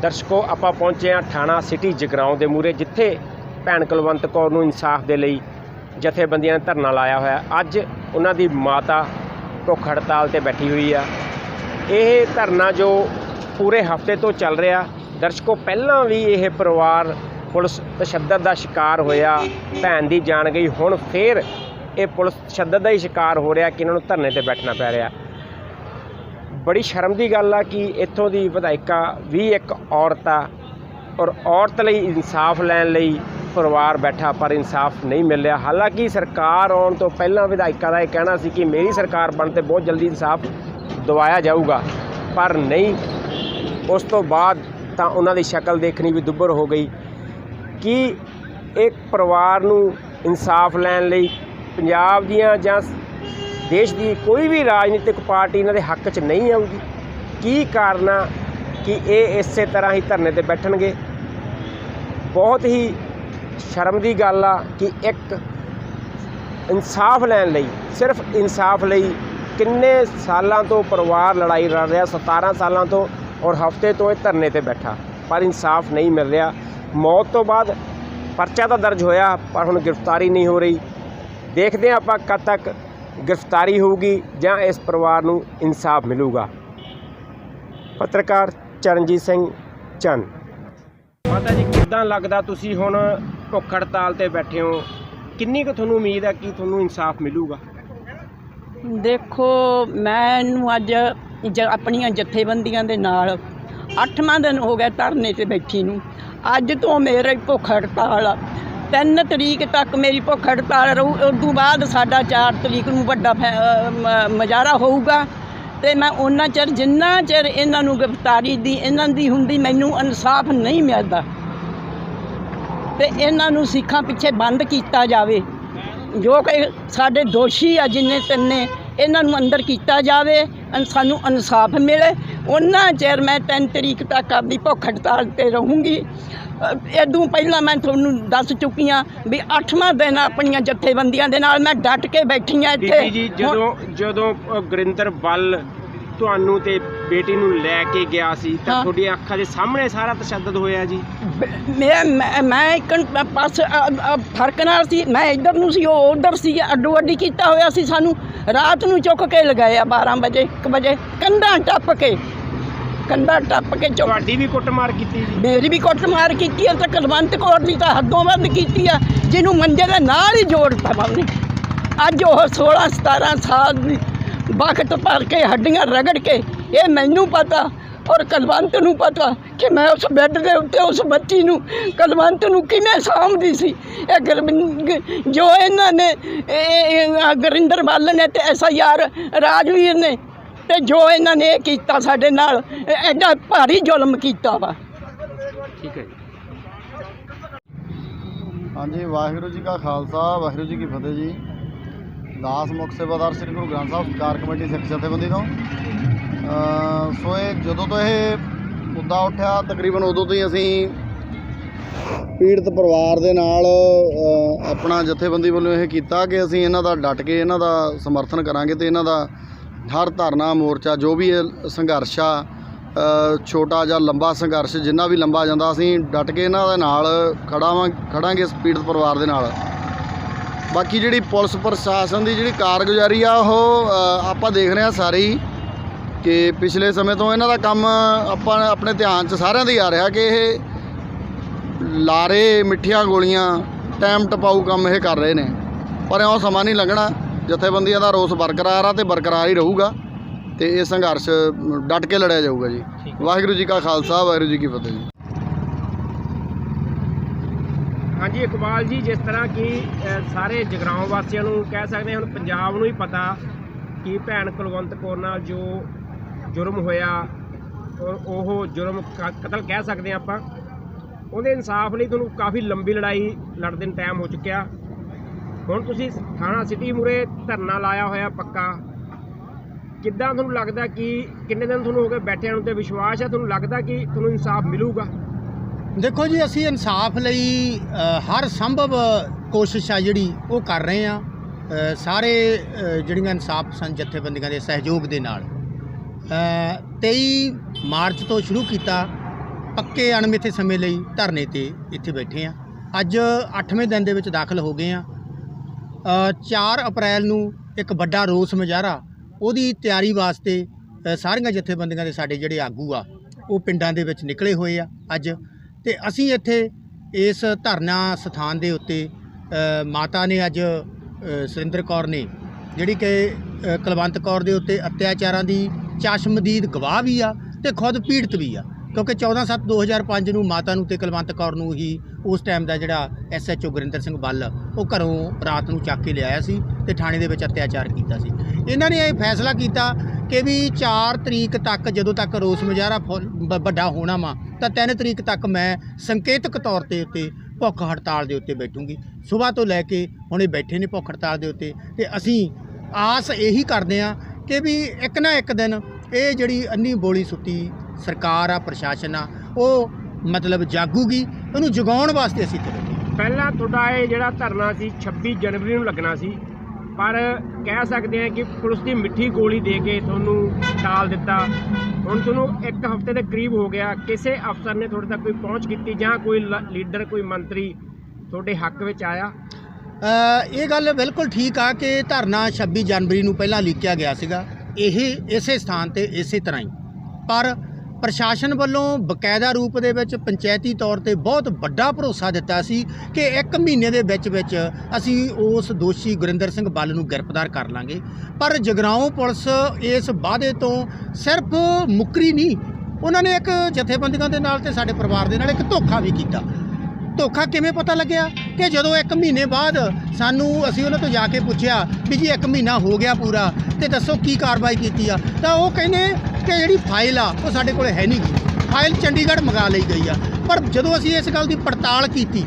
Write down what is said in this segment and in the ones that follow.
दर्शकों ਆਪਾਂ ਪਹੁੰਚੇ ਹਾਂ ਥਾਣਾ ਸਿਟੀ ਜਗਰਾਉਂ ਦੇ ਮੂਹਰੇ, ਜਿੱਥੇ ਭੈਣ ਕੁਲਵੰਤ ਕੌਰ ਨੂੰ ਇਨਸਾਫ ਦੇ ਲਈ ਜਥੇਬੰਦੀਆਂ ਨੇ ਧਰਨਾ ਲਾਇਆ ਹੋਇਆ। ਅੱਜ ਉਹਨਾਂ ਦੀ ਮਾਤਾ ਭੁੱਖ ਹੜਤਾਲ ਤੇ ਬੈਠੀ ਹੋਈ ਆ। ਇਹ ਧਰਨਾ ਜੋ ਪੂਰੇ ਹਫ਼ਤੇ ਤੋਂ ਚੱਲ ਰਿਹਾ। ਦਰਸ਼ਕੋ, ਪਹਿਲਾਂ ਵੀ ਇਹ ਪਰਿਵਾਰ ਪੁਲਿਸ ਤਸ਼ੱਦਦ ਦਾ ਸ਼ਿਕਾਰ ਹੋਇਆ, ਭੈਣ ਦੀ ਜਾਨ ਗਈ। ਹੁਣ ਫਿਰ ਇਹ ਪੁਲਿਸ ਤਸ਼ੱਦਦ ਦਾ ਹੀ ਸ਼ਿਕਾਰ ਹੋ ਰਿਹਾ ਕਿ ਇਹਨਾਂ ਨੂੰ ਧਰਨੇ ਤੇ ਬੈਠਣਾ ਪੈ ਰਿਹਾ। बड़ी शर्म की गल आ कि इत्थों की विधायिका भी एक औरत आ और औरत लई इंसाफ लैन लई परिवार बैठा, पर इंसाफ नहीं मिल रहा। हालांकि सरकार आने तो पहला विधायिका का यह कहना सी कि मेरी सरकार बनते बहुत जल्दी इंसाफ दवाया जाऊगा, पर नहीं। उस तो बाद तो उन्हों की शक्ल देखनी भी दुब्बर हो गई कि एक परिवार नूं इंसाफ लैन लई पंजाब दियां जां देश की कोई भी राजनीतिक पार्टी इन्हां दे हक च नहीं आऊगी। की कारण कि ये इस तरह ही धरने ते बैठणगे। बहुत ही शर्म की गल आ कि एक इंसाफ लैन लई, सिर्फ इंसाफ लई किन्ने सालों तो परिवार लड़ाई लड़ रहा, 17 सालों तो, और हफ्ते तो ये धरने ते बैठा, पर इंसाफ नहीं मिल रहा। मौत तो बाद परचा तो दर्ज होया, पर हुण गिरफ्तारी नहीं हो रही। देखते हैं आपां कद तक गिरफ्तारी होगी ਜਾਂ इस परिवार ਨੂੰ इंसाफ मिलूगा। पत्रकार चरणजीत सिंह चंद। माता जी, किदां लगदा तुसीं हुण भुੱਖ हड़ताल ते बैठे हो, किन्नी कुछ तुहानूं उम्मीद है कि तुहानूं इंसाफ मिलूगा? देखो, मैनूं अज अपनियां जथेबंदियां दे नाल 8वां दिन हो गया धरने ते बैठी नूं। अज तो मेरी भुੱਖ हड़ताल 3 तरीक तक मेरी भुੱਖ हड़ताल रहू। उस तो बाद साडा 4 तरीक नूं वड्डा मुजाहरा होऊगा ते मैं उन्ना चਿਰ जिन्ना चਿਰ इन्हां नूं गिरफ्तारी दी इन्हां दी हुंदी मैनूं इंसाफ नहीं मिलदा ते इन्हां नूं सिखां पिछे बंद कीता जावे। जो कि साडे दोषी आ जिन्ने तिन्ने इन्हां नूं अंदर कीता जावे, सानूं इंसाफ मिले। उन्ना चਿਰ मैं 3 तरीक तक अपनी भुੱਖ हड़ताल ते रहूँगी। इदों पहला मैं तुहानूं दस चुकी हाँ भी 8वां दिन अपनियां जथेबंदियां दे नाल मैं डट के बैठी हाँ इत्थे। जदों गुरिंदर बल तुहानूं ते बेटी नूं लै के गया सी तां तुहाडी अखां दे सामने सारा तशद्दद होया जी। मैं एक पास फर्क नाल सी, मैं इधर नूं सी, ओह उधर सी, अड्डो अड्डी कीता होया सी। सानूं रात नूं चुक के लगाया 12 बजे 1 बजे कंधां टप के ਤੁਹਾਡੀ भी कुटमार की? मेरी भी कुटमार की है। तो कुलवंत कौर की तो हदों वध की है, जिन्हों मंजे के नाल ही जोड़ता हमने। अज वो 16-17 साल वक्त भर के हड्डियां रगड़ के, ये मैनू पता और कुलवंत नूं पता कि मैं उस बैड के उत्ते उस बच्ची नूं कुलवंत नूं किवें सामभदी सी। जो इन्होंने गुरिंदर बल ने ते SIR राजवीर ने ते जो इन्होंने किया साडे नाल एडा भारी जुल्म किया वा। ठीक है। हाँ जी, वाहिगुरू जी का खालसा वाहिगुरू जी की फतेह जी। दास मुख सेवादार श्री गुरु ग्रंथ साहब सरकार कमेटी सिख जथेबंदी तो सो जो तो यह मुद्दा उठा तकरीबन उदों तो ही असी पीड़ित परिवार दे नाल अपना जथेबंदी वालों यह किया कि असी इन्हां दा डट के इन्हां दा समर्थन करांगे ते इन्हां दा हर धरना मोर्चा जो भी संघर्ष आ, छोटा ਜਾਂ लंबा संघर्ष जिन्ना भी लंबा ਜਾਂਦਾ ਅਸੀਂ डट के इन्हां दे नाल खड़ांगे इस पीड़ित परिवार दे नाल। बाकी जिहड़ी पुलिस प्रशासन की जिहड़ी कारगुजारी आ ਉਹ ਆਪਾਂ देख रहे हैं सारे ही कि पिछले समय तो इन्हां दा काम ਆਪਾਂ अपने ध्यान 'ਚ सारिਆਂ ਦੇ आ रहा कि ਇਹ लारे मिठियां गोलियां टाइम टपाऊ काम ये कर रहे हैं, पर इउं समा नहीं लंघना। जथेबंदियां दा रोस बरकरार आ ते बरकरार ही रहूगा ते ये संघर्ष डट के लड़िया जाऊगा जी। वाहिगुरू जी का खालसा वाहिगुरू जी की फतेह जी। हाँ जी इकबाल जी, जिस तरह कि सारे जगराओं वासियों नूं कह सकते हैं, हुण पंजाब नूं ही पता कि भैन कुलवंत कौर नाल जो जुर्म होया और ओह जुर्म कतल कह सकते हैं आपां, उहदे इंसाफ लई तुहानूं काफ़ी लंबी लड़ाई लड़दे नूं टाइम हो चुकिया। हुण तुसीं थाणा सिटी मूहरे धरना लाया होया पक्का, किद्दां तुहानूं लगदा कि किन्ने दिन तुहानूं हो गए बैठिਆਂ ਨੂੰ ਤੇ विश्वास है तुहानूं लगदा कि तुहानूं इंसाफ मिलूगा? देखो जी, असी इंसाफ लई हर संभव कोशिश आ जिहड़ी वो कर रहे हैं। सारे जिहड़ियां इंसाफ पसंद जथेबंदियां दे सहयोग दे नाल 23 मार्च तो शुरू किया ਪੱਕੇ ਅਣਮਿੱਥੇ ਸਮੇਂ ਲਈ ਧਰਨੇ ਤੇ ਇੱਥੇ ਬੈਠੇ ਆ। ਅੱਜ 8ਵੇਂ ਦਿਨ ਦੇ ਵਿੱਚ ਦਾਖਲ ਹੋ ਗਏ ਆ। 4 ਅਪ੍ਰੈਲ ਨੂੰ ਇੱਕ ਵੱਡਾ ਰੋਸ ਮੁਜ਼ਾਹਰਾ ਉਹਦੀ ਤਿਆਰੀ ਵਾਸਤੇ ਸਾਰੀਆਂ ਜਥੇਬੰਦੀਆਂ ਦੇ ਸਾਡੇ ਜਿਹੜੇ ਆਗੂ ਆ ਉਹ ਪਿੰਡਾਂ ਦੇ ਵਿੱਚ ਨਿਕਲੇ ਹੋਏ ਆ ਅੱਜ। ਤੇ ਅਸੀਂ ਇੱਥੇ ਇਸ ਧਰਨਾ ਸਥਾਨ ਦੇ ਉੱਤੇ ਮਾਤਾ ਨੇ ਅੱਜ ਸੁਰਿੰਦਰ ਕੌਰ ਨੇ ਜਿਹੜੀ ਕਿ ਕੁਲਵੰਤ ਕੌਰ ਦੇ ਉੱਤੇ ਅਤਿਆਚਾਰਾਂ ਦੀ ਚਸ਼ਮਦੀਦ ਗਵਾਹ ਵੀ ਆ ਤੇ ਖੁਦ ਪੀੜਤ ਵੀ ਆ, ਕਿਉਂਕਿ 14/7/2005 ਨੂੰ ਮਾਤਾ ਨੂੰ ਤੇ ਕੁਲਵੰਤ ਕੌਰ ਨੂੰ ਹੀ ਉਸ ਟਾਈਮ ਦਾ ਜਿਹੜਾ SHO ਗੁਰਿੰਦਰ ਸਿੰਘ ਬੱਲ ਉਹ ਘਰੋਂ ਰਾਤ ਨੂੰ ਚੱਕ ਕੇ ਲਿਆਇਆ ਸੀ ਤੇ ਥਾਣੇ ਦੇ ਵਿੱਚ ਅਤਿਆਚਾਰ ਕੀਤਾ ਸੀ। ਇਹਨਾਂ ਨੇ ਇਹ ਫੈਸਲਾ ਕੀਤਾ ਕਿ ਵੀ 4 ਤਰੀਕ ਤੱਕ ਜਦੋਂ ਤੱਕ ਰੋਸ ਮੁਜ਼ਾਹਰਾ ਵੱਡਾ ਹੋਣਾ ਵਾ ਤਾਂ 3 ਤਰੀਕ ਤੱਕ ਮੈਂ ਸੰਕੇਤਕ ਤੌਰ ਤੇ ਉੱਤੇ ਭੁੱਖ ਹੜਤਾਲ ਦੇ ਉੱਤੇ ਬੈਠੂੰਗੀ। ਸਵੇਰ ਤੋਂ ਲੈ ਕੇ ਹੁਣੇ ਬੈਠੇ ਨੇ ਭੁੱਖ ਹੜਤਾਲ ਦੇ ਉੱਤੇ ਤੇ ਅਸੀਂ ਆਸ ਇਹੀ ਕਰਦੇ ਹਾਂ ਕਿ ਵੀ ਇੱਕ ਨਾ ਇੱਕ ਦਿਨ ਇਹ ਜਿਹੜੀ ਅੰਨੀ ਬੋਲੀ ਸੁੱਤੀ ਸਰਕਾਰ ਆ, ਪ੍ਰਸ਼ਾਸਨ ਆ, ਉਹ ਮਤਲਬ ਜਾਗੂਗੀ। ਉਹਨੂੰ ਜਗਾਉਣ ਵਾਸਤੇ ਅਸੀਂ ਇੱਥੇ ਬੈਠੇ। ਪਹਿਲਾਂ ਤੁਹਾਡਾ ਇਹ ਜਿਹੜਾ ਧਰਨਾ ਸੀ 26 ਜਨਵਰੀ ਨੂੰ ਲੱਗਣਾ ਸੀ, ਪਰ ਕਹਿ ਸਕਦੇ ਹਾਂ ਕਿ ਪੁਲਿਸ ਦੀ ਮਿੱਠੀ ਗੋਲੀ ਦੇ ਕੇ ਤੁਹਾਨੂੰ ਟਾਲ ਦਿੱਤਾ। ਹੁਣ ਤੁਹਾਨੂੰ 1 ਹਫ਼ਤੇ ਦੇ ਕਰੀਬ ਹੋ ਗਿਆ, ਕਿਸੇ ਅਫਸਰ ਨੇ ਤੁਹਾਡੇ ਤੱਕ ਕੋਈ ਪਹੁੰਚ ਕੀਤੀ ਜਾਂ ਕੋਈ ਲੀਡਰ, ਕੋਈ ਮੰਤਰੀ ਤੁਹਾਡੇ ਹੱਕ ਵਿੱਚ ਆਇਆ? ਇਹ ਗੱਲ ਬਿਲਕੁਲ ਠੀਕ ਆ ਕਿ ਧਰਨਾ 26 ਜਨਵਰੀ ਨੂੰ ਪਹਿਲਾਂ ਲਿਖਿਆ ਗਿਆ ਸੀਗਾ ਇਹ ਇਸੇ ਸਥਾਨ ਤੇ ਇਸੇ ਤਰ੍ਹਾਂ ਹੀ, ਪਰ ਪ੍ਰਸ਼ਾਸਨ ਵੱਲੋਂ ਬਕਾਇਦਾ ਰੂਪ ਦੇ ਵਿੱਚ ਪੰਚਾਇਤੀ ਤੌਰ ਤੇ ਬਹੁਤ ਵੱਡਾ ਭਰੋਸਾ ਦਿੱਤਾ ਸੀ ਕਿ 1 ਮਹੀਨੇ ਦੇ ਵਿੱਚ ਅਸੀਂ ਉਸ ਦੋਸ਼ੀ ਗੁਰਿੰਦਰ ਸਿੰਘ ਬੱਲ ਨੂੰ ਗ੍ਰਿਫਤਾਰ ਕਰ ਲਾਂਗੇ। ਪਰ ਜਗਰਾਓਂ ਪੁਲਿਸ ਇਸ ਵਾਅਦੇ ਤੋਂ ਸਿਰਫ ਮੁੱਕਰੀ ਨਹੀਂ, ਉਹਨਾਂ ਨੇ ਇੱਕ ਜਥੇਬੰਦੀਆਂ ਦੇ ਨਾਲ ਤੇ ਸਾਡੇ ਪਰਿਵਾਰ ਦੇ ਨਾਲ ਇੱਕ ਧੋਖਾ ਵੀ ਕੀਤਾ। ਧੋਖਾ ਕਿਵੇਂ ਪਤਾ ਲੱਗਿਆ ਕਿ ਜਦੋਂ 1 ਮਹੀਨੇ ਬਾਅਦ ਅਸੀਂ ਉਹਨਾਂ ਤੋਂ ਜਾ ਕੇ ਪੁੱਛਿਆ ਵੀ ਜੀ 1 ਮਹੀਨਾ ਹੋ ਗਿਆ ਪੂਰਾ ਤੇ ਦੱਸੋ ਕੀ ਕਾਰਵਾਈ ਕੀਤੀ ਆ, ਤਾਂ ਉਹ ਕਹਿੰਦੇ ਕਿ ਜਿਹੜੀ ਫਾਈਲ ਆ ਉਹ ਸਾਡੇ ਕੋਲ ਹੈ ਨਹੀਂ ਗੀ, ਫਾਈਲ ਚੰਡੀਗੜ੍ਹ ਮੰਗਾ ਲਈ ਗਈ ਆ। ਪਰ ਜਦੋਂ ਅਸੀਂ ਇਸ ਗੱਲ ਦੀ ਪੜਤਾਲ ਕੀਤੀ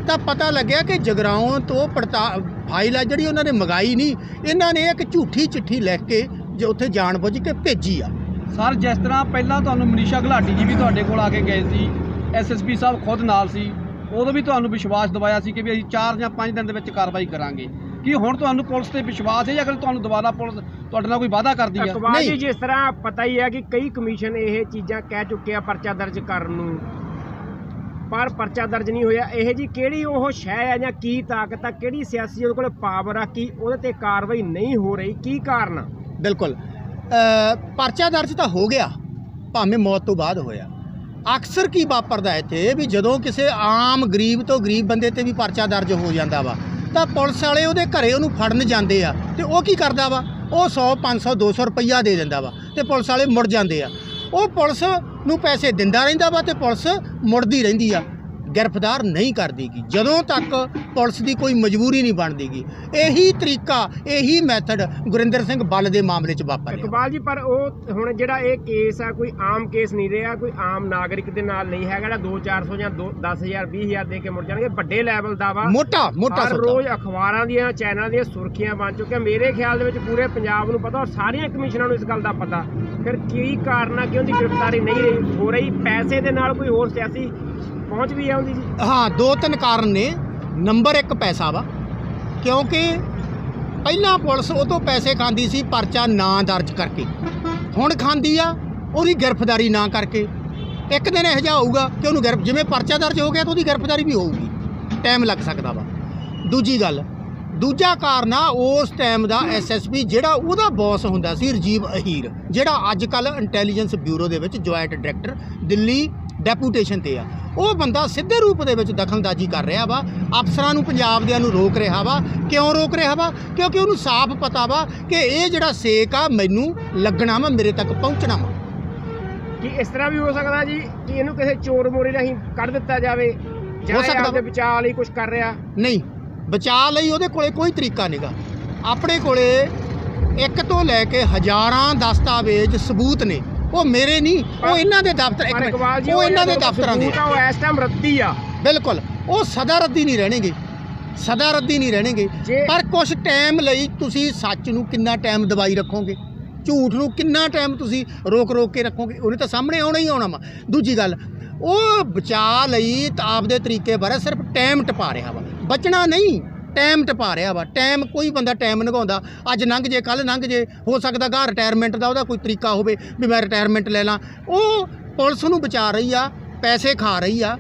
ਤਾਂ ਪਤਾ ਲੱਗਿਆ ਕਿ ਜਗਰਾਓਂ ਤੋਂ ਫਾਈਲ ਆ ਜਿਹੜੀ ਉਹਨਾਂ ਨੇ ਮੰਗਾਈ ਨਹੀਂ, ਇਹਨਾਂ ਨੇ ਇੱਕ ਝੂਠੀ ਚਿੱਠੀ ਲਿਖ ਕੇ ਜੋ ਉੱਥੇ ਜਾਣਬੁੱਝ ਕੇ ਭੇਜੀ ਆ। ਸਰ, ਜਿਸ ਤਰ੍ਹਾਂ ਪਹਿਲਾਂ ਤੁਹਾਨੂੰ ਮਨੀਸ਼ਾ ਗੁਲਾਟੀ ਜੀ ਵੀ ਤੁਹਾਡੇ ਕੋਲ ਆ ਕੇ ਗਏ ਸੀ, SSP ਸਾਹਿਬ ਖੁਦ ਨਾਲ ਸੀ, ਉਦੋਂ ਵੀ ਤੁਹਾਨੂੰ ਵਿਸ਼ਵਾਸ ਦਿਵਾਇਆ ਸੀ ਕਿ ਵੀ ਅਸੀਂ 4 ਜਾਂ 5 ਦਿਨ ਦੇ ਵਿੱਚ ਕਾਰਵਾਈ ਕਰਾਂਗੇ। ਕੀ ਹੁਣ ਤੁਹਾਨੂੰ ਪੁਲਿਸ ਤੇ ਵਿਸ਼ਵਾਸ ਹੈ ਜਾਂ ਅਗਰ ਤੁਹਾਨੂੰ ਦੁਬਾਰਾ ਪੁਲਿਸ ਤੁਹਾਡੇ ਨਾਲ ਕੋਈ ਵਾਅਦਾ ਕਰਦੀ ਹੈ? ਇਕਬਾਲ ਜੀ, ਜਿਸ ਤਰ੍ਹਾਂ ਪਤਾ ਹੀ ਹੈ ਕਿ ਕਈ ਕਮਿਸ਼ਨ ਇਹ ਚੀਜ਼ਾਂ ਕਹਿ ਚੁੱਕੇ ਆ ਪਰਚਾ ਦਰਜ ਕਰਨ ਨੂੰ, ਪਰ ਪਰਚਾ ਦਰਜ ਨਹੀਂ ਹੋਇਆ। ਇਹ ਜੀ ਕਿਹੜੀ ਉਹ ਸ਼ੈ ਹੈ ਜਾਂ ਕੀ ਤਾਕਤ ਆ, ਕਿਹੜੀ ਸਿਆਸੀ ਉਹਦੇ ਕੋਲ ਪਾਵਰ ਆ, ਕੀ ਉਹਦੇ ਤੇ ਕਾਰਵਾਈ ਨਹੀਂ ਹੋ ਰਹੀ, ਕੀ ਕਾਰਨ ਆ? ਬਿਲਕੁਲ, ਪਰਚਾ ਦਰਜ ਤਾਂ ਹੋ ਗਿਆ, ਭਾਵੇਂ ਮੌਤ ਤੋਂ ਬਾਅਦ ਹੋਇਆ। ਅਕਸਰ ਕੀ ਵਾਪਰਦਾ ਇੱਥੇ ਵੀ ਜਦੋਂ ਕਿਸੇ ਆਮ ਗਰੀਬ ਤੋਂ ਗਰੀਬ ਬੰਦੇ ਤੇ ਵੀ ਪਰਚਾ ਦਰਜ ਹੋ ਜਾਂਦਾ ਵਾ ਤਾਂ ਪੁਲਿਸ ਵਾਲੇ ਉਹਦੇ ਘਰੇ ਉਹਨੂੰ ਫੜਨ ਜਾਂਦੇ ਆ ਤੇ ਉਹ ਕੀ ਕਰਦਾ ਵਾ, ਉਹ 100 500 200 ਰੁਪਈਆ ਦੇ ਦਿੰਦਾ ਵਾ ਤੇ ਪੁਲਿਸ ਵਾਲੇ ਮੁੜ ਜਾਂਦੇ ਆ। ਉਹ ਪੁਲਿਸ ਨੂੰ ਪੈਸੇ ਦਿੰਦਾ ਰਹਿੰਦਾ ਵਾ ਤੇ ਪੁਲਿਸ ਮੁੜਦੀ ਰਹਿੰਦੀ ਆ, ਗ੍ਰਿਫਤਾਰ ਨਹੀਂ ਕਰਦੀਗੀ ਜਦੋਂ ਤੱਕ ਪੁਲਿਸ ਦੀ ਕੋਈ ਮਜਬੂਰੀ ਨਹੀਂ ਬਣਦੀਗੀ। ਇਹੀ ਤਰੀਕਾ, ਇਹੀ ਮੈਥਡ ਗੁਰਿੰਦਰ ਸਿੰਘ ਬੱਲ ਦੇ ਮਾਮਲੇ 'ਚ ਵਾਪਰਿਆ। ਇਕਬਾਲ ਜੀ, ਪਰ ਉਹ ਹੁਣ ਜਿਹੜਾ ਇਹ ਕੇਸ ਆ ਕੋਈ ਆਮ ਕੇਸ ਨਹੀਂ ਰਿਹਾ, ਕੋਈ ਆਮ ਨਾਗਰਿਕ ਦੇ ਨਾਲ ਨਹੀਂ ਹੈਗਾ ਜਿਹੜਾ 200-400 ਜਾਂ 10,000 20,000 ਦੇ ਕੇ ਮੁੜ ਜਾਣਗੇ। ਵੱਡੇ ਲੈਵਲ ਦਾ ਵਾ, ਮੋਟਾ ਹਰ ਰੋਜ਼ ਅਖਬਾਰਾਂ ਦੀਆਂ, ਚੈਨਲਾਂ ਦੀਆਂ ਸੁਰਖੀਆਂ ਬਣ ਚੁੱਕੀਆਂ। ਮੇਰੇ ਖਿਆਲ ਦੇ ਵਿੱਚ ਪੂਰੇ ਪੰਜਾਬ ਨੂੰ ਪਤਾ ਔਰ ਸਾਰੀਆਂ ਕਮਿਸ਼ਨਾਂ ਨੂੰ ਇਸ ਗੱਲ ਦਾ ਪਤਾ। ਫਿਰ ਕੀ ਕਾਰਨ ਆ ਕਿ ਉਹਦੀ ਗ੍ਰਿਫਤਾਰੀ ਨਹੀਂ ਹੋ ਰਹੀ? ਪੈਸੇ ਦੇ ਨਾਲ ਕੋਈ ਹੋਰ ਸਿਆਸੀ ਪਹੁੰਚ ਵੀ ਆਉਂਦੀ ਜੀ? ਹਾਂ, 2-3 ਕਾਰਨ ਨੇ। ਨੰਬਰ 1 ਪੈਸਾ ਵਾ, ਕਿਉਂਕਿ ਪਹਿਲਾਂ ਪੁਲਿਸ ਉਹ ਤੋਂ ਪੈਸੇ ਖਾਂਦੀ ਸੀ ਪਰਚਾ ਨਾ ਦਰਜ ਕਰਕੇ, ਹੁਣ ਖਾਂਦੀ ਆ ਉਹਦੀ ਗ੍ਰਿਫਤਾਰੀ ਨਾ ਕਰਕੇ। ਇੱਕ ਦਿਨ ਇਹੋ ਜਿਹਾ ਹੋਊਗਾ ਕਿ ਉਹਨੂੰ ਜਿਵੇਂ ਪਰਚਾ ਦਰਜ ਹੋ ਗਿਆ ਤਾਂ ਉਹਦੀ ਗ੍ਰਿਫਤਾਰੀ ਵੀ ਹੋਊਗੀ, ਟਾਈਮ ਲੱਗ ਸਕਦਾ ਵਾ। ਦੂਜਾ ਕਾਰਨ ਆ ਉਸ ਟਾਈਮ ਦਾ SSP ਜਿਹੜਾ ਉਹਦਾ ਬੌਸ ਹੁੰਦਾ ਸੀ ਰਜੀਵ ਅਹੀਰ, ਜਿਹੜਾ ਅੱਜ ਕੱਲ੍ਹ ਇੰਟੈਲੀਜੈਂਸ ਬਿਊਰੋ ਦੇ ਵਿੱਚ ਜੁਆਇੰਟ ਡਾਇਰੈਕਟਰ ਦਿੱਲੀ ਡੈਪੂਟੇਸ਼ਨ ਤੇ ਆ। ਉਹ ਬੰਦਾ ਸਿੱਧੇ ਰੂਪ ਦੇ ਵਿੱਚ ਦਖਲਅੰਦਾਜ਼ੀ ਕਰ ਰਿਹਾ ਵਾ, ਅਫਸਰਾਂ ਨੂੰ, ਪੰਜਾਬ ਦਿਆਂ ਨੂੰ ਰੋਕ ਰਿਹਾ ਵਾ। ਕਿਉਂ ਰੋਕ ਰਿਹਾ ਵਾ? ਕਿਉਂਕਿ ਉਹਨੂੰ ਸਾਫ਼ ਪਤਾ ਵਾ ਕਿ ਇਹ ਜਿਹੜਾ ਸੇਕ ਆ ਮੈਨੂੰ ਲੱਗਣਾ ਵਾ, ਮੇਰੇ ਤੱਕ ਪਹੁੰਚਣਾ ਵਾ। ਕਿ ਇਸ ਤਰ੍ਹਾਂ ਵੀ ਹੋ ਸਕਦਾ ਜੀ ਕਿ ਇਹਨੂੰ ਕਿਸੇ ਚੋਰ ਮੋਰੀ ਰਾਹੀਂ ਕੱਢ ਦਿੱਤਾ ਜਾਵੇ, ਹੋ ਸਕਦਾ ਉਹਦੇ ਬਚਾਅ ਲਈ ਕੁਝ ਕਰ ਰਿਹਾ? ਨਹੀਂ, ਬਚਾਅ ਲਈ ਉਹਦੇ ਕੋਲੇ ਕੋਈ ਤਰੀਕਾ ਨਹੀਂਗਾ। ਆਪਣੇ ਕੋਲੇ 1 ਤੋਂ ਲੈ ਕੇ ਹਜ਼ਾਰਾਂ ਦਸਤਾਵੇਜ਼ ਸਬੂਤ ਨੇ, ਉਹ ਮੇਰੇ ਨਹੀਂ, ਉਹ ਇਹਨਾਂ ਦੇ ਦਫ਼ਤਰ, ਉਹ ਇਹਨਾਂ ਦੇ ਦਫ਼ਤਰਾਂ ਦੇ। ਉਹ ਇਸ ਟਾਈਮ ਰੱਦੀ ਆ, ਬਿਲਕੁਲ, ਉਹ ਸਦਾ ਰੱਦੀ ਨਹੀਂ ਰਹਿਣਗੇ। ਪਰ ਕੁਝ ਟਾਈਮ ਲਈ ਤੁਸੀਂ ਸੱਚ ਨੂੰ ਕਿੰਨਾ ਟਾਈਮ ਦਬਾਈ ਰੱਖੋਗੇ, ਝੂਠ ਨੂੰ ਕਿੰਨਾ ਟਾਈਮ ਤੁਸੀਂ ਰੋਕ ਕੇ ਰੱਖੋਗੇ, ਉਹਨੇ ਤਾਂ ਸਾਹਮਣੇ ਆਉਣਾ ਹੀ ਆਉਣਾ ਵਾ। ਦੂਜੀ ਗੱਲ, ਉਹ ਬਚਾਅ ਲਈ ਤਾਂ ਆਪਦੇ ਤਰੀਕੇ ਬਾਰੇ ਸਿਰਫ ਟਾਈਮ ਟਪਾ ਰਿਹਾ ਵਾ, ਬਚਣਾ ਨਹੀਂ, ਟਾਈਮ ਟਪਾ ਰਿਹਾ ਵਾ। ਟਾਈਮ, ਕੋਈ ਬੰਦਾ ਟਾਈਮ ਲੰਘਾਉਂਦਾ, ਅੱਜ ਲੰਘ ਜੇ ਕੱਲ੍ਹ ਲੰਘ ਜੇ, ਹੋ ਸਕਦਾ ਗਾ ਰਿਟਾਇਰਮੈਂਟ ਦਾ ਉਹਦਾ ਕੋਈ ਤਰੀਕਾ ਹੋਵੇ ਵੀ ਮੈਂ ਰਿਟਾਇਰਮੈਂਟ ਲੈ ਲਾਂ। ਉਹ ਪੁਲਿਸ ਨੂੰ ਬਚਾ ਰਹੀ ਆ, ਪੈਸੇ ਖਾ ਰਹੀ ਆ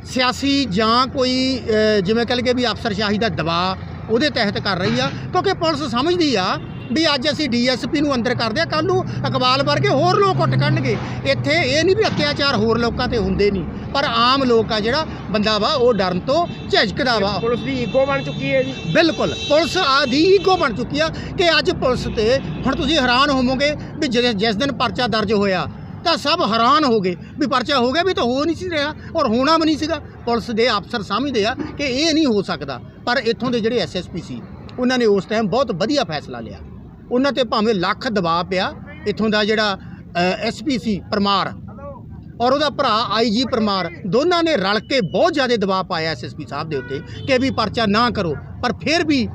ਸਿਆਸੀ ਜਾਂ ਕੋਈ ਜਿਵੇਂ ਕਹਿ ਲਈਏ ਵੀ ਅਫਸਰਸ਼ਾਹੀ ਦਾ ਦਬਾਅ ਉਹਦੇ ਤਹਿਤ ਕਰ ਰਹੀ ਆ, ਕਿਉਂਕਿ ਪੁਲਿਸ ਸਮਝਦੀ ਆ ਵੀ ਅੱਜ ਅਸੀਂ ਡੀਐਸਪੀ ਨੂੰ ਅੰਦਰ ਕਰਦੇ ਆ, ਕੱਲ੍ਹ ਨੂੰ ਇਕਬਾਲ ਵਰਗੇ ਹੋਰ ਲੋਕ ਉੱਠ ਕੱਢਣਗੇ। ਇੱਥੇ ਇਹ ਨਹੀਂ ਵੀ ਅਤਿਆਚਾਰ ਹੋਰ ਲੋਕਾਂ ਤੇ ਹੁੰਦੇ ਨਹੀਂ, ਪਰ ਆਮ ਲੋਕ ਆ ਜਿਹੜਾ ਬੰਦਾ ਵਾ ਉਹ ਡਰਨ ਤੋਂ ਝਿਜਕਦਾ ਵਾ। ਪੁਲਿਸ ਦੀ ਈਗੋ ਬਣ ਚੁੱਕੀ ਹੈ ਜੀ। ਬਿਲਕੁਲ ਪੁਲਿਸ ਦੀ ਈਗੋ ਬਣ ਚੁੱਕੀ ਆ ਕਿ ਅੱਜ ਪੁਲਿਸ ਤੇ ਹੁਣ ਤੁਸੀਂ ਹੈਰਾਨ ਹੋਵੋਗੇ ਵੀ ਜਿਸ ਦਿਨ ਪਰਚਾ ਦਰਜ ਹੋਇਆ ਤਾਂ ਸਭ ਹੈਰਾਨ ਹੋ ਗਏ ਵੀ ਪਰਚਾ ਹੋ ਗਿਆ, ਵੀ ਤਾਂ ਹੋ ਨਹੀਂ ਸੀ ਰਿਹਾ ਔਰ ਹੋਣਾ ਵੀ ਨਹੀਂ ਸੀਗਾ। ਪੁਲਿਸ ਦੇ ਅਫਸਰ ਸਮਝਦੇ ਆ ਕਿ ਇਹ ਨਹੀਂ ਹੋ ਸਕਦਾ, ਪਰ ਇੱਥੋਂ ਦੇ ਜਿਹੜੇ ਐਸਐਸਪੀ ਸੀ ਉਹਨਾਂ ਨੇ ਉਸ ਟਾਈਮ ਬਹੁਤ ਵਧੀਆ ਫੈਸਲਾ ਲਿਆ। ਉਹਨਾਂ ਤੇ ਭਾਵੇਂ ਲੱਖ ਦਬਾਅ ਪਿਆ, ਇੱਥੋਂ ਦਾ ਜਿਹੜਾ ਐਸਪੀ ਸੀ ਪਰਮਾਰ ਔਰ ਉਹਦਾ ਭਰਾ ਆਈਜੀ ਪਰਮਾਰ, ਦੋਨਾਂ ਨੇ ਰਲ ਕੇ ਬਹੁਤ ਜ਼ਿਆਦਾ ਦਬਾਅ ਪਾਇਆ ਐਸਐਸਪੀ ਸਾਹਿਬ ਦੇ ਉੱਤੇ ਕਿ ਵੀ ਪਰਚਾ ਨਾ ਕਰੋ, ਪਰ ਫਿਰ ਵੀ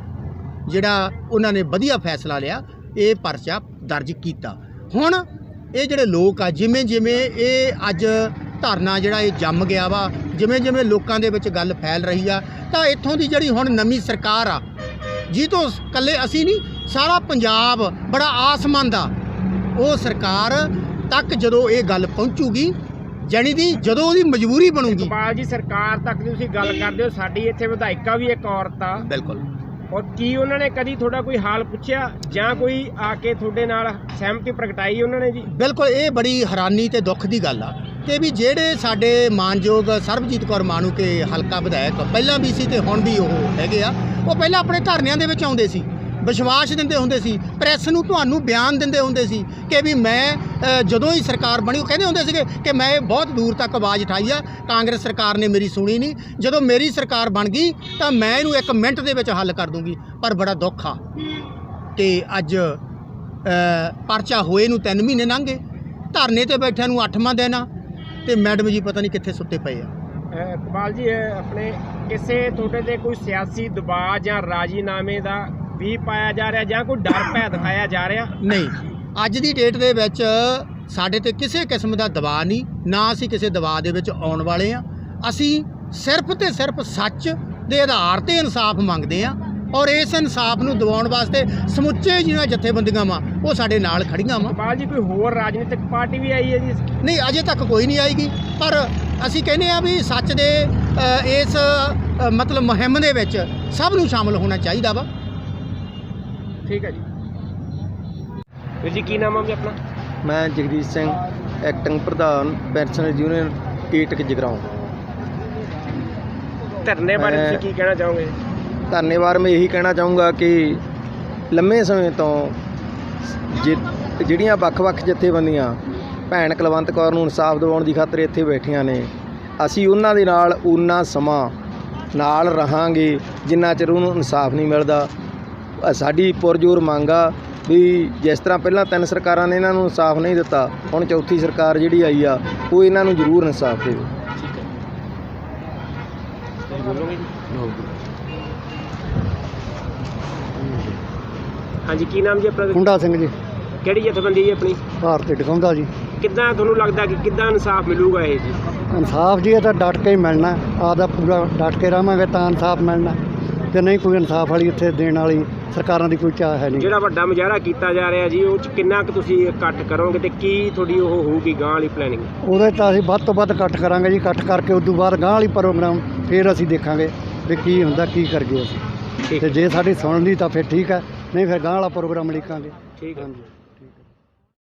ਜਿਹੜਾ ਉਹਨਾਂ ਨੇ ਵਧੀਆ ਫੈਸਲਾ ਲਿਆ, ਇਹ ਪਰਚਾ ਦਰਜ ਕੀਤਾ। ਹੁਣ ਇਹ ਜਿਹੜੇ ਲੋਕ ਆ ਜਿਵੇਂ ਜਿਵੇਂ ਇਹ ਅੱਜ ਧਰਨਾ ਜਿਹੜਾ ਇਹ ਜੰਮ ਗਿਆ ਵਾ, ਜਿਵੇਂ ਜਿਵੇਂ ਲੋਕਾਂ ਦੇ ਵਿੱਚ ਗੱਲ ਫੈਲ ਰਹੀ ਆ, ਤਾਂ ਇੱਥੋਂ ਦੀ ਜਿਹੜੀ ਹੁਣ ਨਵੀਂ ਸਰਕਾਰ ਆ ਜੀ ਤੋਂ ਇਕੱਲੇ ਅਸੀਂ ਨਹੀਂ, ਸਾਰਾ ਪੰਜਾਬ ਬੜਾ ਆਸਮਾਨ ਦਾ, ਉਹ ਸਰਕਾਰ ਤੱਕ ਜਦੋਂ ਇਹ ਗੱਲ ਪਹੁੰਚੂਗੀ, ਜਾਣੀ ਦੀ ਜਦੋਂ ਉਹਦੀ ਮਜਬੂਰੀ ਬਣੂਗੀ। ਇਕਬਾਲ ਜੀ, ਸਰਕਾਰ ਤੱਕ ਦੀ ਤੁਸੀਂ ਗੱਲ ਕਰਦੇ ਹੋ, ਸਾਡੀ ਇੱਥੇ ਵਿਧਾਇਕਾ ਵੀ ਇੱਕ ਔਰਤ ਆ। ਬਿਲਕੁਲ। ਔਰ ਕੀ ਉਹਨਾਂ ਨੇ ਕਦੀ ਤੁਹਾਡਾ ਕੋਈ ਹਾਲ ਪੁੱਛਿਆ ਜਾਂ ਕੋਈ ਆ ਕੇ ਤੁਹਾਡੇ ਨਾਲ ਸਹਿਮਤੀ ਪ੍ਰਗਟਾਈ ਉਹਨਾਂ ਨੇ ਜੀ? ਬਿਲਕੁਲ, ਇਹ ਬੜੀ ਹੈਰਾਨੀ ਤੇ ਦੁੱਖ ਦੀ ਗੱਲ ਆ ਕਿ ਵੀ ਜਿਹੜੇ ਸਾਡੇ ਮਾਨਯੋਗ ਸਰਬਜੀਤ ਕੌਰ ਮਾਣੂਕੇ ਹਲਕਾ ਵਿਧਾਇਕ ਪਹਿਲਾਂ ਵੀ ਸੀ ਤੇ ਹੁਣ ਵੀ ਉਹ ਹੈਗੇ ਆ, ਉਹ ਪਹਿਲਾਂ ਆਪਣੇ ਧਰਨਿਆਂ ਦੇ ਵਿੱਚ ਆਉਂਦੇ ਸੀ, ਵਿਸ਼ਵਾਸ ਦਿੰਦੇ ਹੁੰਦੇ ਸੀ, ਪ੍ਰੈਸ ਨੂੰ ਤੁਹਾਨੂੰ ਬਿਆਨ ਦਿੰਦੇ ਹੁੰਦੇ ਸੀ ਕਿ ਵੀ ਮੈਂ ਜਦੋਂ ਹੀ ਸਰਕਾਰ ਬਣੀ ਉਹ ਕਹਿੰਦੇ ਹੁੰਦੇ ਸੀਗੇ ਕਿ ਮੈਂ ਬਹੁਤ ਦੂਰ ਤੱਕ ਆਵਾਜ਼ ਉਠਾਈ ਆ, ਕਾਂਗਰਸ ਸਰਕਾਰ ਨੇ ਮੇਰੀ ਸੁਣੀ ਨਹੀਂ, ਜਦੋਂ ਮੇਰੀ ਸਰਕਾਰ ਬਣ ਗਈ ਤਾਂ ਮੈਂ ਇਹਨੂੰ 1 ਮਿੰਟ ਦੇ ਵਿੱਚ ਹੱਲ ਕਰ ਦੂੰਗੀ। ਪਰ ਬੜਾ ਦੁੱਖ ਆ ਕਿ ਅੱਜ ਪਰਚਾ ਹੋਏ ਨੂੰ 3 ਮਹੀਨੇ ਲੰਘ ਗਏ, ਧਰਨੇ ਤੇ ਬੈਠਿਆਂ ਨੂੰ 8ਵਾਂ ਦਿਨ ਆ ਤੇ ਮੈਡਮ ਜੀ ਪਤਾ ਨਹੀਂ ਕਿੱਥੇ ਸੁੱਤੇ ਪਏ ਆ। ਇਕਬਾਲ ਜੀ, ਆਪਣੇ ਕਿਸੇ ਤੁਹਾਡੇ ਤੇ ਕੋਈ ਸਿਆਸੀ ਦਬਾਅ ਜਾਂ ਰਾਜੀਨਾਮੇ ਦਾ ਵੀ ਪਾਇਆ ਜਾ ਰਿਹਾ ਜਾਂ ਕੋਈ ਡਰ ਭੈ ਦਿਖਾਇਆ ਜਾ ਰਿਹਾ? ਨਹੀਂ, ਅੱਜ ਦੀ ਡੇਟ ਦੇ ਵਿੱਚ ਸਾਡੇ ਤੇ ਕਿਸੇ ਕਿਸਮ ਦਾ ਦਬਾਅ ਨਹੀਂ, ਨਾ ਅਸੀਂ ਕਿਸੇ ਦਬਾਅ ਦੇ ਵਿੱਚ ਆਉਣ ਵਾਲੇ ਆ। ਅਸੀਂ ਸਿਰਫ ਤੇ ਸਿਰਫ ਸੱਚ ਦੇ ਆਧਾਰ ਤੇ ਇਨਸਾਫ ਮੰਗਦੇ ਆ ਔਰ ਇਸ ਇਨਸਾਫ ਨੂੰ ਦਿਵਾਉਣ ਵਾਸਤੇ ਸਮੁੱਚੇ ਜਿਹੜੀਆਂ ਜਥੇਬੰਦੀਆਂ ਵਾ ਉਹ ਸਾਡੇ ਨਾਲ ਖੜੀਆਂ ਵਾ। ਇਕਬਾਲ ਜੀ, ਕੋਈ ਹੋਰ ਰਾਜਨੀਤਿਕ ਪਾਰਟੀ ਵੀ ਆਈ ਹੈ ਜੀ? ਨਹੀਂ, ਅਜੇ ਤੱਕ ਕੋਈ ਨਹੀਂ ਆਏਗੀ, ਪਰ ਅਸੀਂ ਕਹਿੰਦੇ ਆ ਵੀ ਸੱਚ ਦੇ ਇਸ ਮਤਲਬ ਮੁਹਿੰਮ ਦੇ ਵਿੱਚ ਸਭ ਨੂੰ ਸ਼ਾਮਲ ਹੋਣਾ ਚਾਹੀਦਾ ਵਾ। ਠੀਕ ਹੈ ਜੀ। ਵੀਰ ਜੀ, ਕੀ ਨਾਮ ਹੈ ਜੀ ਆਪਣਾ? ਮੈਂ ਜਗਦੀਸ਼ ਸਿੰਘ, ਐਕਟਿੰਗ ਪ੍ਰਧਾਨ ਪੈਨਸ਼ਨਰ ਯੂਨੀਅਨ ਏਟਕ ਜਗਰਾਉਂ। ਧਰਨੇ ਬਾਰੇ ਤੁਸੀਂ ਕੀ ਕਹਿਣਾ ਚਾਹੋਗੇ? ਧੰਨਵਾਦ। ਮੈਂ ਇਹੀ ਕਹਿਣਾ ਚਾਹੂੰਗਾ ਕਿ ਲੰਮੇ ਸਮੇਂ ਤੋਂ ਜਿਹੜੀਆਂ ਵੱਖ-ਵੱਖ ਜਥੇਬੰਦੀਆਂ ਭੈਣ ਕੁਲਵੰਤ ਕੌਰ ਨੂੰ ਇਨਸਾਫ ਦਿਵਾਉਣ ਦੀ ਖਾਤਰ ਇੱਥੇ ਬੈਠੀਆਂ ਨੇ, ਅਸੀਂ ਉਹਨਾਂ ਦੇ ਨਾਲ ਉਨਾ ਸਮਾਂ ਨਾਲ ਰਹਾਂਗੇ ਜਿੰਨਾ ਚਿਰ ਉਹਨੂੰ ਇਨਸਾਫ ਨਹੀਂ ਮਿਲਦਾ। ਸਾਡੀ ਪੁਰਜ਼ੋਰ ਮੰਗ ਆ ਵੀ ਜਿਸ ਤਰ੍ਹਾਂ ਪਹਿਲਾਂ 3 ਸਰਕਾਰਾਂ ਨੇ ਇਹਨਾਂ ਨੂੰ ਇਨਸਾਫ ਨਹੀਂ ਦਿੱਤਾ, ਹੁਣ ਚੌਥੀ ਸਰਕਾਰ ਜਿਹੜੀ ਆਈ ਆ ਉਹ ਇਹਨਾਂ ਨੂੰ ਜ਼ਰੂਰ ਇਨਸਾਫ ਦੇਵੇ। ਬੋਲੋਗੇ ਜੀ? ਹਾਂਜੀ, ਕੀ ਨਾਮ ਜੀ ਆਪਣਾ? ਕੁੰਡਾ ਸਿੰਘ ਜੀ, ਕਿਹੜੀ ਜਥੇਬੰਦੀ ਜੀ ਆਪਣੀ? ਭਾਰਤੀ ਟਿਕਾਉਂਦਾ ਜੀ। ਕਿੱਦਾਂ ਤੁਹਾਨੂੰ ਲੱਗਦਾ ਕਿ ਕਿੱਦਾਂ ਇਨਸਾਫ ਮਿਲੂਗਾ ਇਹ ਜੀ? ਇਨਸਾਫ ਜੀ ਇਹ ਤਾਂ ਡਟ ਕੇ ਹੀ ਮਿਲਣਾ, ਆਪਦਾ ਪੂਰਾ ਡਟ ਕੇ ਰਹਾਂਗੇ ਤਾਂ ਇਨਸਾਫ ਮਿਲਣਾ, ਤੇ ਨਹੀਂ ਕੋਈ ਇਨਸਾਫ ਵਾਲੀ ਇੱਥੇ ਦੇਣ ਵਾਲੀ ਸਰਕਾਰਾਂ ਦੀ ਕੋਈ ਚਾਹ ਹੈ ਨਹੀਂ। ਜਿਹੜਾ ਵੱਡਾ ਮੁਜ਼ਾਹਰਾ ਕੀਤਾ ਜਾ ਰਿਹਾ ਜੀ, ਉਹ 'ਚ ਕਿੰਨਾ ਕੁ ਤੁਸੀਂ ਇਕੱਠ ਕਰੋਗੇ ਤੇ ਕੀ ਤੁਹਾਡੀ ਉਹ ਹੋਊਗੀ ਗਾਂ ਵਾਲੀ ਪਲੈਨਿੰਗ? ਉਹਦੇ ਤਾਂ ਅਸੀਂ ਵੱਧ ਤੋਂ ਵੱਧ ਇਕੱਠ ਕਰਾਂਗੇ ਜੀ, ਇਕੱਠ ਕਰਕੇ ਉਸ ਤੋਂ ਬਾਅਦ ਗਾਂਹ ਵਾਲੀ ਪ੍ਰੋਗਰਾਮ ਫਿਰ ਅਸੀਂ ਦੇਖਾਂਗੇ ਵੀ ਕੀ ਹੁੰਦਾ, ਕੀ ਕਰੀਏ ਅਸੀਂ। ਤੇ ਜੇ ਸਾਡੀ ਸੁਣ ਲਈ ਤਾਂ ਫਿਰ ਠੀਕ ਹੈ, ਨਹੀਂ ਫਿਰ ਗਾਂਹ ਵਾਲਾ ਪ੍ਰੋਗਰਾਮ ਲਿਖਾਂਗੇ। ਠੀਕ ਹੈ। ਹਾਂਜੀ।